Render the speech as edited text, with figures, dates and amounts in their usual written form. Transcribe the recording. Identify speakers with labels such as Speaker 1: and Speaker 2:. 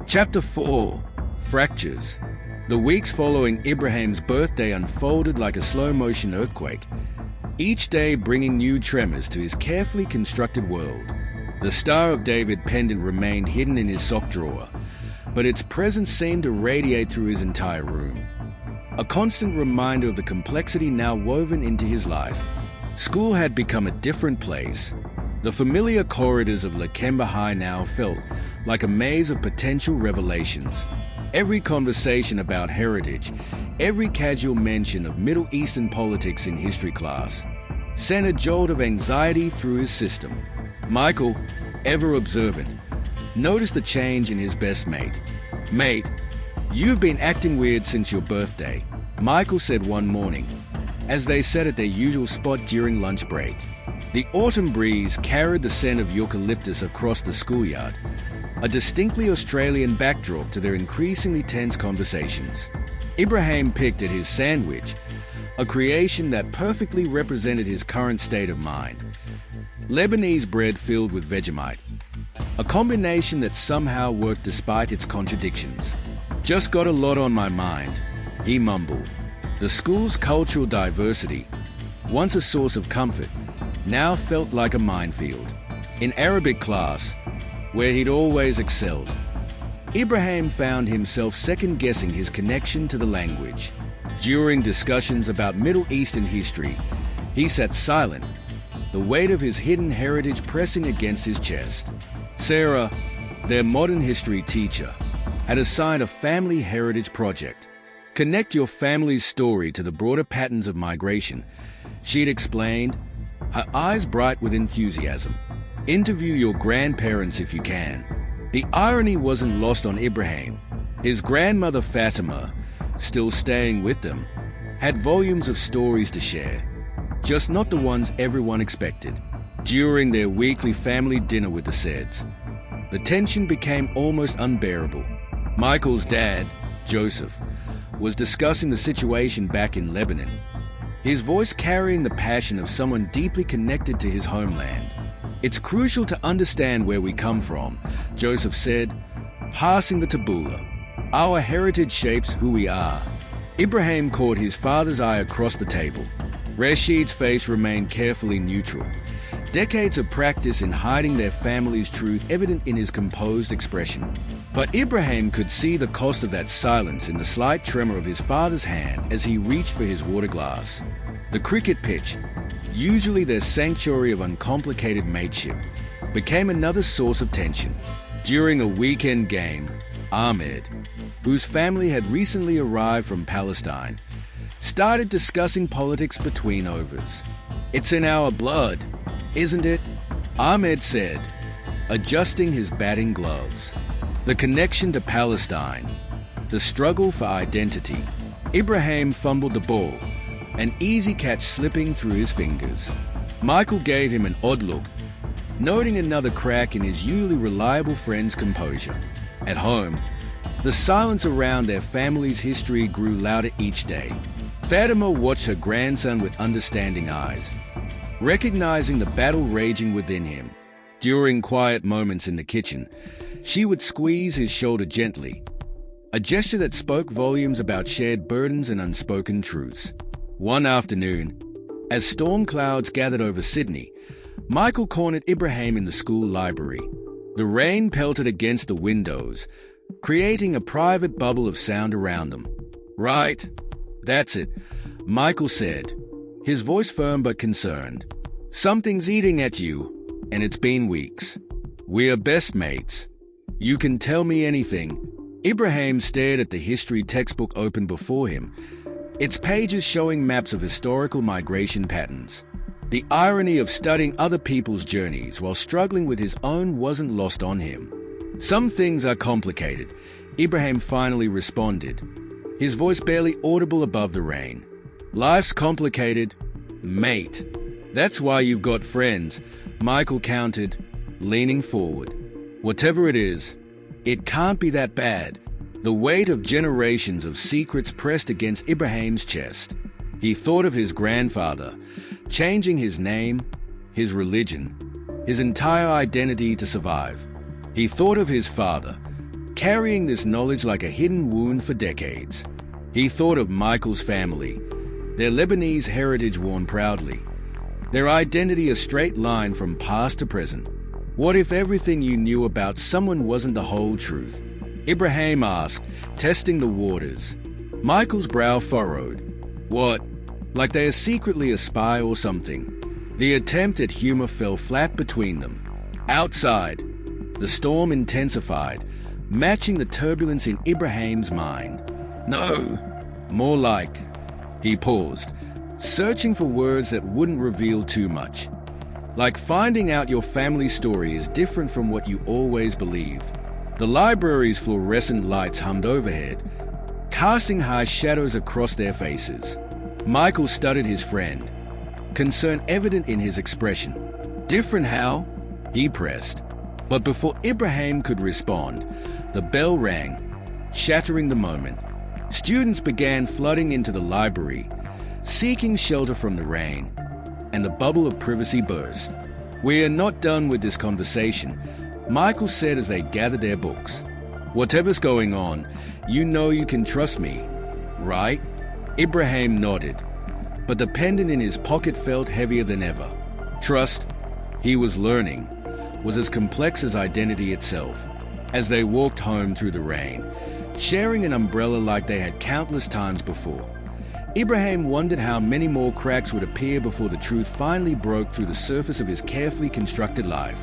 Speaker 1: Chapter 4. Fractures. The weeks following Ibrahiim's birthday unfolded like a slow-motion earthquake, each day bringing new tremors to his carefully constructed world. The Star of David pendant remained hidden in his sock drawer, but its presence seemed to radiate through his entire room, a constant reminder of the complexity now woven into his life. School had become a different place. The familiar corridors of Lakemba High now felt like a maze of potential revelations. Every conversation about heritage, every casual mention of Middle Eastern politics in history class, sent a jolt of anxiety through his system. Michael, ever observant, noticed the change in his best mate. "Mate, you've been acting weird since your birthday," Michael said one morning, as they sat at their usual spot during lunch break. The autumn breeze carried the scent of eucalyptus across the schoolyard, a distinctly Australian backdrop to their increasingly tense conversations. Ibrahiim picked at his sandwich, a creation that perfectly represented his current state of mind. Lebanese bread filled with Vegemite, a combination that somehow worked despite its contradictions. "Just got a lot on my mind," he mumbled. The school's cultural diversity, once a source of comfort, now felt like a minefield. In Arabic class, where he'd always excelled, Ibrahiim found himself second-guessing his connection to the language. During discussions about Middle Eastern history, he sat silent, the weight of his hidden heritage pressing against his chest. Sarah, their modern history teacher, had assigned a family heritage project. "Connect your family's story to the broader patterns of migration," she'd explained, her eyes bright with enthusiasm. "Interview your grandparents if you can." The irony wasn't lost on Ibrahiim. His grandmother Fatima, still staying with them, had volumes of stories to share, just not the ones everyone expected. During their weekly family dinner with the Saids, the tension became almost unbearable. Michael's dad, Joseph, was discussing the situation back in Lebanon, his voice carrying the passion of someone deeply connected to his homeland. "It's crucial to understand where we come from," Joseph said, passing the tabbouleh. "Our heritage shapes who we are." Ibrahiim caught his father's eye across the table. Rashid's face remained carefully neutral, decades of practice in hiding their family's truth evident in his composed expression. But Ibrahiim could see the cost of that silence in the slight tremor of his father's hand as he reached for his water glass. The cricket pitch, usually their sanctuary of uncomplicated mateship, became another source of tension. During a weekend game, Ahmed, whose family had recently arrived from Palestine, started discussing politics between overs. "It's in our blood, isn't it?" Ahmed said, adjusting his batting gloves. The connection to Palestine, the struggle for identity. Ibrahiim fumbled the ball, an easy catch slipping through his fingers. Michael gave him an odd look, noting another crack in his usually reliable friend's composure. At home, the silence around their family's history grew louder each day. Fatima watched her grandson with understanding eyes, recognizing the battle raging within him. During quiet moments in the kitchen, she would squeeze his shoulder gently, a gesture that spoke volumes about shared burdens and unspoken truths. One afternoon, as storm clouds gathered over Sydney, Michael cornered Ibrahiim in the school library. The rain pelted against the windows, creating a private bubble of sound around them. "Right, that's it," Michael said, his voice firm but concerned. "Something's eating at you, and it's been weeks. We are best mates. You can tell me anything." Ibrahiim stared at the history textbook open before him, its pages showing maps of historical migration patterns. The irony of studying other people's journeys while struggling with his own wasn't lost on him. "Some things are complicated," Ibrahiim finally responded, his voice barely audible above the rain. "Life's complicated, mate. That's why you've got friends," Michael countered, leaning forward. "Whatever it is, it can't be that bad." The weight of generations of secrets pressed against Ibrahiim's chest. He thought of his grandfather, changing his name, his religion, his entire identity to survive. He thought of his father, carrying this knowledge like a hidden wound for decades. He thought of Michael's family, their Lebanese heritage worn proudly, their identity a straight line from past to present. What if everything you knew about someone wasn't the whole truth? Ibrahiim asked, testing the waters. Michael's brow furrowed. What? Like they are secretly a spy or something? The attempt at humor fell flat between them. Outside, the storm intensified, matching the turbulence in Ibrahiim's mind. No, more like... He paused, searching for words that wouldn't reveal too much. Like finding out your family story is different from what you always believed. The library's fluorescent lights hummed overhead, casting harsh shadows across their faces. Michael studied his friend, concern evident in his expression. Different how? He pressed. But before Ibrahiim could respond, the bell rang, shattering the moment. Students began flooding into the library, seeking shelter from the rain, and the bubble of privacy burst. "We are not done with this conversation," Michael said as they gathered their books. "Whatever's going on, you know you can trust me, right?" Ibrahiim nodded, but the pendant in his pocket felt heavier than ever. Trust, he was learning, was as complex as identity itself. As they walked home through the rain, sharing an umbrella like they had countless times before, Ibrahiim wondered how many more cracks would appear before the truth finally broke through the surface of his carefully constructed life.